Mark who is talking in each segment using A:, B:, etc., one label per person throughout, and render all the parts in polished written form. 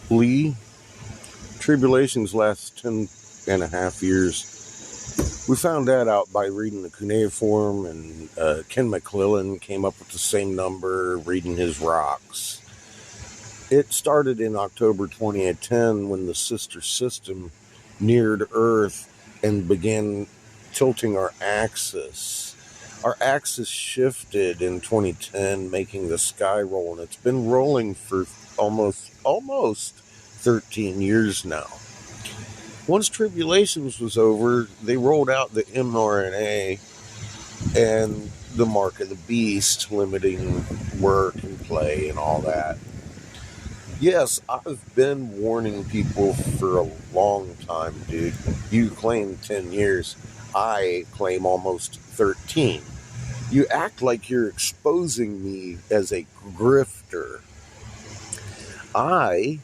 A: Lee, tribulations last 10.5 years. We found that out by reading the cuneiform, and Ken McClellan came up with the same number, reading his rocks. It started in October 2010 when the sister system neared Earth and began tilting our axis. Our axis shifted in 2010, making the sky roll, and it's been rolling for almost 13 years now. Once tribulations was over, they rolled out the mRNA and the mark of the beast, limiting work and play and all that. Yes, I've been warning people for a long time, dude. You claim 10 years. I claim almost 13. You act like you're exposing me as a grifter. I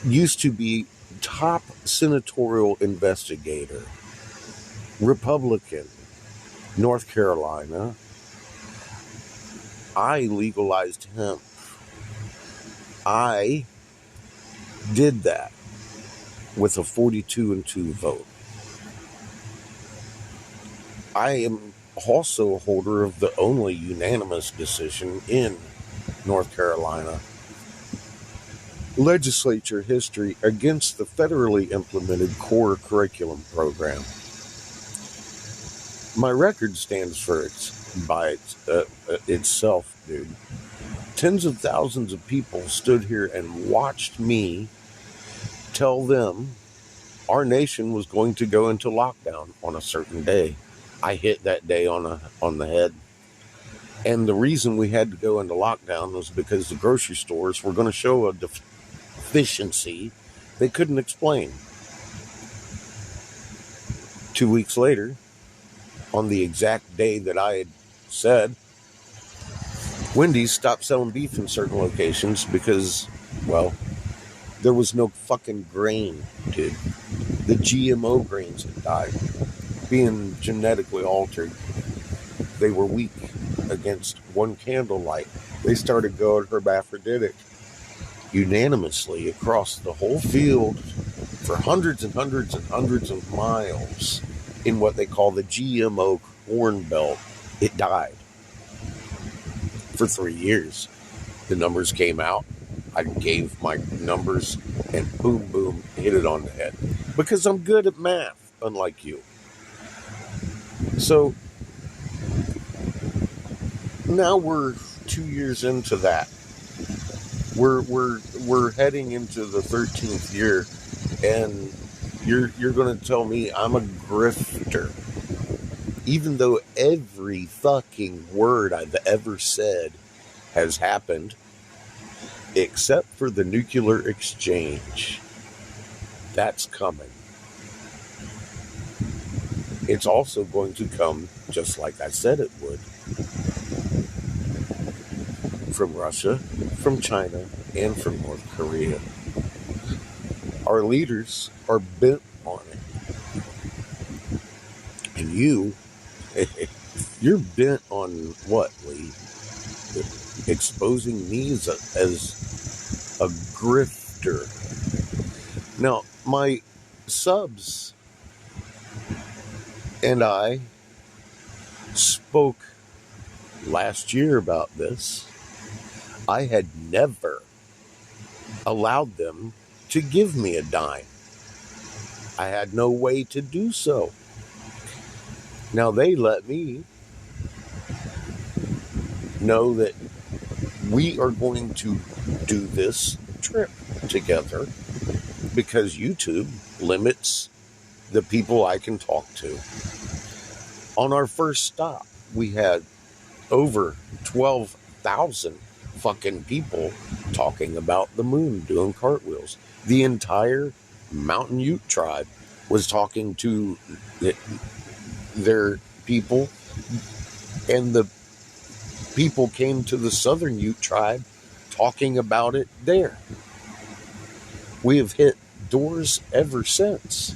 A: used to be top senatorial investigator, Republican, North Carolina. I legalized hemp. I did that with a 42-2 vote. I am also a holder of the only unanimous decision in North Carolina legislature history against the federally implemented core curriculum program. My record stands for itself, dude. Tens of thousands of people stood here and watched me tell them our nation was going to go into lockdown on a certain day. I hit that day on the head. And the reason we had to go into lockdown was because the grocery stores were going to show a deficiency they couldn't explain. 2 weeks later, on the exact day that I had said, Wendy's stopped selling beef in certain locations because, well, there was no fucking grain, dude. The GMO grains had died, being genetically altered. They were weak against one candlelight. They started going hermaphroditic unanimously across the whole field for hundreds and hundreds and hundreds of miles in what they call the GMO corn belt. It died for 3 years. The numbers came out. I gave my numbers and boom, boom, hit it on the head. Because I'm good at math, unlike you. So now we're 2 years into that. We're heading into the 13th year, and you're going to tell me I'm a grifter, even though every fucking word I've ever said has happened, except for the nuclear exchange. That's coming. It's also going to come just like I said it would. From Russia, from China, and from North Korea. Our leaders are bent on it. And you're bent on what, Lee? Exposing me as a grifter. Now, my subs and I spoke last year about this. I had never allowed them to give me a dime. I had no way to do so. Now they let me know that we are going to do this trip together because YouTube limits the people I can talk to. On our first stop, we had over 12,000 fucking people talking about the moon, doing cartwheels. The entire Mountain Ute tribe was talking to their people, and the people came to the Southern Ute tribe talking about it there. We have hit doors ever since.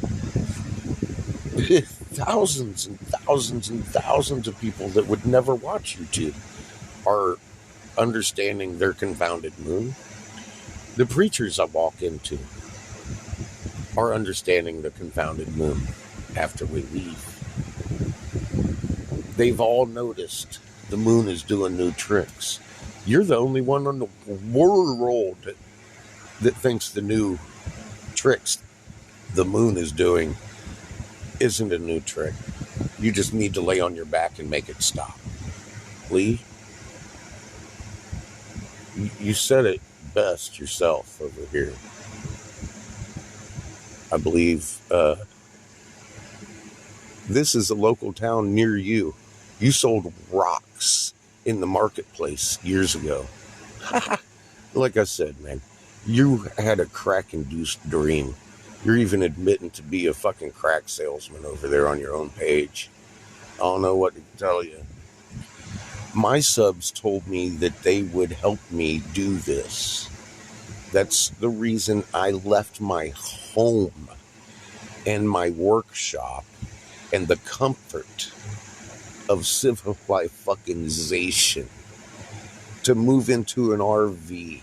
A: Thousands and thousands and thousands of people that would never watch YouTube are understanding their confounded moon. The preachers I walk into are understanding the confounded moon after we leave. They've all noticed the moon is doing new tricks. You're the only one in the world that thinks the new tricks the moon is doing isn't a new trick. You just need to lay on your back and make it stop. Lee, you said it best yourself over here. I believe this is a local town near you. You sold rocks in the marketplace years ago. Like I said, man, you had a crack-induced dream. You're even admitting to be a fucking crack salesman over there on your own page. I don't know what to tell you. My subs told me that they would help me do this. That's the reason I left my home and my workshop and the comfort of civilization to move into an RV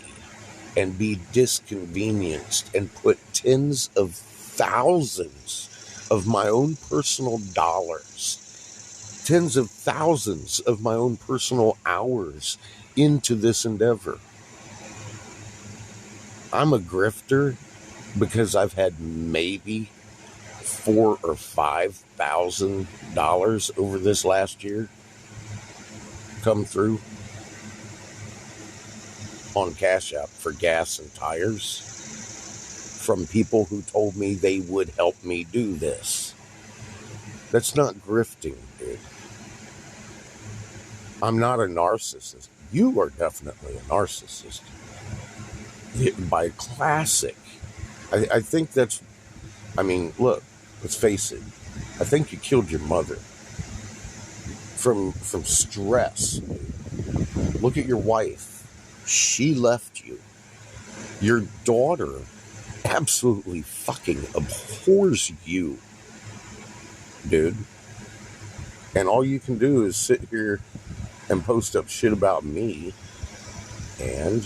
A: and be disconvenienced and put tens of thousands of my own personal dollars, tens of thousands of my own personal hours into this endeavor. I'm a grifter because I've had maybe $4,000 or $5,000 over this last year come through on Cash App for gas and tires from people who told me they would help me do this. That's not grifting, dude. I'm not a narcissist. You are definitely a narcissist. By classic. I think that's, I mean, look, let's face it. I think you killed your mother from stress. Look at your wife. She left you. Your daughter absolutely fucking abhors you, dude. And all you can do is sit here and post up shit about me and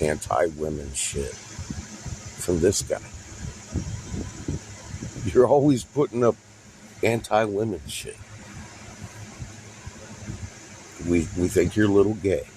A: anti-women shit from this guy. You're always putting up anti-women shit. We think you're a little gay.